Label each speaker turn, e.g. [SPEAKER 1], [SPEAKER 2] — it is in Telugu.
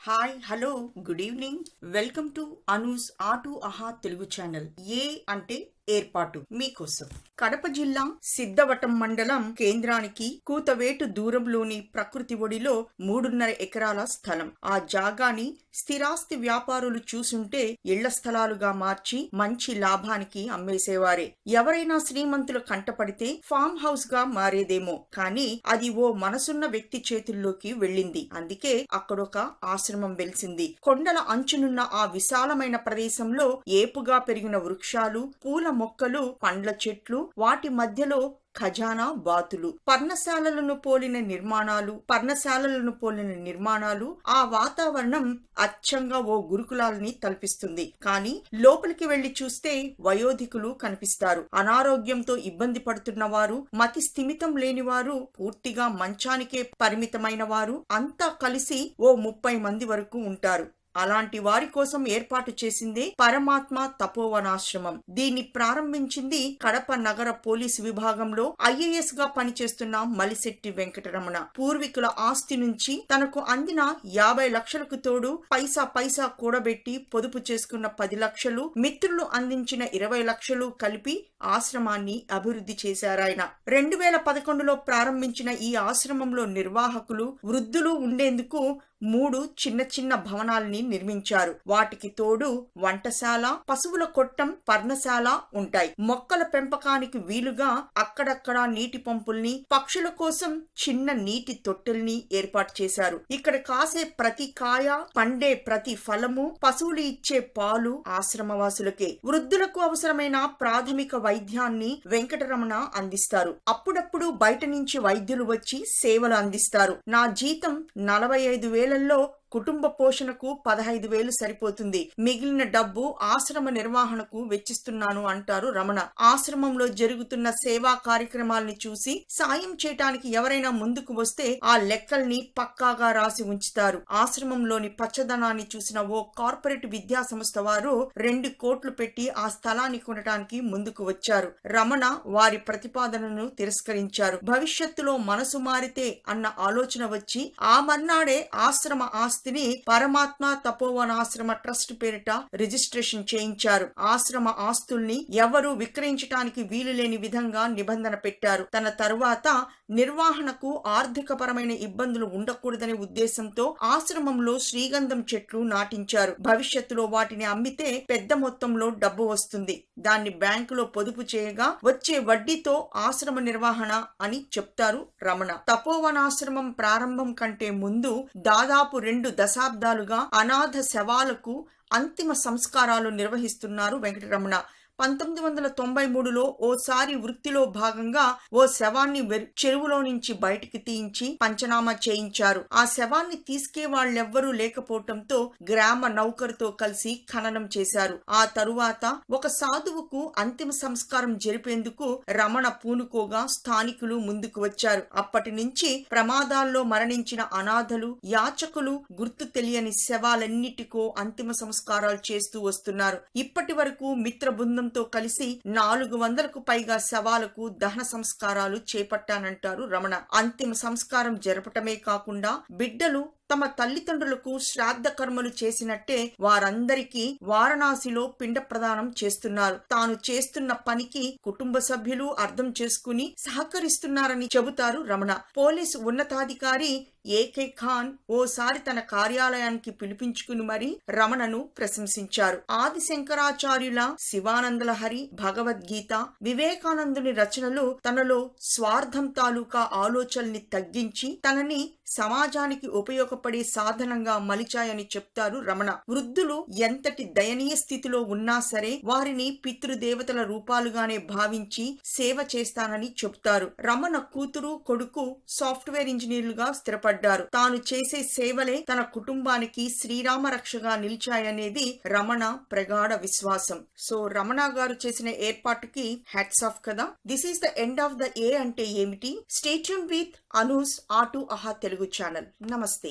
[SPEAKER 1] Hi hello good evening. Welcome to Anu's ఆటు ఆహా తెలుగు ఛానల్. ఏ అంటే ఏర్పాటు మీకోసం. కడప జిల్లా సిద్ధవటం మండలం కేంద్రానికి కూతవేటు దూరంలోని ప్రకృతి ఒడిలో 3.5 ఎకరాల స్థలం. ఆ జాగాని స్థిరాస్తి వ్యాపారులు చూసుంటే ఇళ్ల స్థలాలుగా మార్చి మంచి లాభానికి అమ్మేసేవారే. ఎవరైనా శ్రీమంతులు కంటపడితే ఫామ్ హౌస్ గా మారేదేమో, కానీ అది ఓ మనసున్న వ్యక్తి చేతుల్లోకి వెళ్ళింది. అందుకే అక్కడొక ఆశ్రమం వెలిసింది. కొండల అంచునున్న ఆ విశాలమైన ప్రదేశంలో ఏపుగా పెరిగిన వృక్షాలు, పూల మొక్కలు, పండ్ల చెట్లు, వాటి మధ్యలో ఖజానా బాతులు, పర్ణశాలలను పోలిన నిర్మాణాలు ఆ వాతావరణం అచ్చంగా ఓ గురుకులాలని తలపిస్తుంది. కానీ లోపలికి వెళ్లి చూస్తే వయోధికులు కనిపిస్తారు. అనారోగ్యంతో ఇబ్బంది పడుతున్న వారు, మతి స్థిమితం లేని వారు, పూర్తిగా మంచానికే పరిమితమైన వారు అంతా కలిసి ఓ 30 మంది వరకు ఉంటారు. అలాంటి వారి కోసం ఏర్పాటు చేసిందే పరమాత్మ తపోవనాశ్రమం. దీన్ని ప్రారంభించింది కడప నగర పోలీసు విభాగంలో IAS గా పనిచేస్తున్న మలిశెట్టి వెంకటరమణ. పూర్వీకుల ఆస్తి నుంచి తనకు అందిన 50 లక్షలకు తోడు పైసా కూడబెట్టి పొదుపు చేసుకున్న 10 లక్షలు, మిత్రులు అందించిన 20 లక్షలు కలిపి ఆశ్రమాన్ని అభివృద్ధి చేశారాయన. 2011లో ప్రారంభించిన ఈ ఆశ్రమంలో నిర్వాహకులు, వృద్ధులు ఉండేందుకు 3 చిన్న భవనాల్ని నిర్మించారు. వాటికి తోడు వంటశాల, పశువుల కొట్టం, పర్ణశాల ఉంటాయి. మొక్కల పెంపకానికి వీలుగా అక్కడక్కడా నీటి పంపుల్ని, పక్షుల కోసం చిన్న నీటి తొట్టెల్ని ఏర్పాటు చేశారు. ఇక్కడ కాసే ప్రతి కాయ, పండే ప్రతి ఫలము, పశువులు ఇచ్చే పాలు ఆశ్రమవాసులకే. వృద్ధులకు అవసరమైన ప్రాథమిక వైద్యాన్ని వెంకటరమణ అందిస్తారు. అప్పుడప్పుడు బయట నుంచి వైద్యులు వచ్చి సేవలు అందిస్తారు. నా జీతం 45,000లో కుటుంబ పోషణకు 15,000 సరిపోతుంది. మిగిలిన డబ్బు ఆశ్రమ నిర్వహణకు వెచ్చిస్తున్నాను అంటారు రమణ. ఆశ్రమంలో జరుగుతున్న సేవా కార్యక్రమాల్ని చూసి సాయం చేయటానికి ఎవరైనా ముందుకు వస్తే ఆ లెక్కల్ని పక్కాగా రాసి ఉంచుతారు. ఆశ్రమంలోని పచ్చదనాన్ని చూసిన ఓ కార్పొరేట్ విద్యా సంస్థ వారు 2 కోట్లు పెట్టి ఆ స్థలాన్ని కొనటానికి ముందుకు వచ్చారు. రమణ వారి ప్రతిపాదనను తిరస్కరించారు. భవిష్యత్తులో మనసు మారితే అన్న ఆలోచన వచ్చి ఆ మర్నాడే ఆశ్రమ ఆస్తిని పరమాత్మ తపోవనాశ్రమ ట్రస్ట్ పేరిట రిజిస్ట్రేషన్ చేయించారు. ఆశ్రమ ఆస్తుల్ని ఎవరూ విక్రయించటానికి వీలులేని విధంగా నిబంధన పెట్టారు. తన తరువాత నిర్వహణకు ఆర్థిక పరమైన ఇబ్బందులు ఉండకూడదనే ఉద్దేశంతో ఆశ్రమంలో శ్రీగంధం చెట్లు నాటించారు. భవిష్యత్తులో వాటిని అమ్మితే పెద్ద మొత్తంలో డబ్బు వస్తుంది. దాన్ని బ్యాంకులో పొదుపు చేయగా వచ్చే వడ్డీతో ఆశ్రమ నిర్వహణ అని చెప్తారు రమణ. తపోవనాశ్రమం ప్రారంభం కంటే ముందు దాదాపు 2 దశాబ్దాలుగా అనాథ శవాలకు అంతిమ సంస్కారాలు నిర్వహిస్తున్నారు వెంకటరమణ. 1993లో ఓసారి వృత్తిలో భాగంగా ఓ శవాన్ని చెరువులో నుంచి బయటికి తీయించి పంచనామా చేయించారు. ఆ శవాన్ని తీసుకే వాళ్ళెవ్వరూ లేకపోవటంతో గ్రామ నౌకరుతో కలిసి ఖననం చేశారు. ఆ తరువాత ఒక సాధువుకు అంతిమ సంస్కారం జరిపేందుకు రమణ పూనుకోగా స్థానికులు ముందుకు వచ్చారు. అప్పటి నుంచి ప్రమాదాల్లో మరణించిన అనాథలు, యాచకులు, గుర్తు తెలియని శవాలన్నిటికో అంతిమ సంస్కారాలు చేస్తూ వస్తున్నారు. ఇప్పటి వరకు మిత్ర బృందం తో కలిసి 400కు పైగా శవాలకు దహన సంస్కారాలు చేపట్టానంటారు రమణ. అంతిమ సంస్కారం జరపటమే కాకుండా బిడ్డలు తమ తల్లిదండ్రులకు శ్రాద్ధ కర్మలు చేసినట్టే వారందరికీ వారణాసిలో పిండ ప్రదానం చేస్తున్నారు. తాను చేస్తున్న పనికి కుటుంబ సభ్యులు అర్థం చేసుకుని సహకరిస్తున్నారని చెబుతారు రమణ. పోలీసు ఉన్నతాధికారి ఏకే ఖాన్ ఓసారి తన కార్యాలయానికి పిలిపించుకుని మరీ రమణను ప్రశంసించారు. ఆది శంకరాచార్యుల శివానందలహరి, భగవద్గీత, వివేకానందుని రచనలు తనలో స్వార్థం తాలూకా ఆలోచనల్ని తగ్గించి తనని సమాజానికి ఉపయోగపడే సాధనంగా మలిచాయని చెప్తారు రమణ. వృద్ధులు ఎంతటి దయనీయ స్థితిలో ఉన్నా సరే వారిని పితృదేవతల రూపాలుగానే భావించి సేవ చేస్తానని చెప్తారు. రమణ కూతురు, కొడుకు సాఫ్ట్వేర్ ఇంజనీర్లుగా స్థిరపడ్డారు. తాను చేసే సేవలే తన కుటుంబానికి శ్రీరామ రక్షగా నిలిచాయనేది రమణ ప్రగాఢ విశ్వాసం. సో రమణ గారు చేసిన ఏర్పాటుకి హ్యాట్స్ ఆఫ్ కదా. This is the end of the ఏ అంటే ఏమిటి. స్టే ట్యూన్డ్ విత్ అనూస్ ఆటు ఆహా తెలుగు ఛానల్. నమస్తే.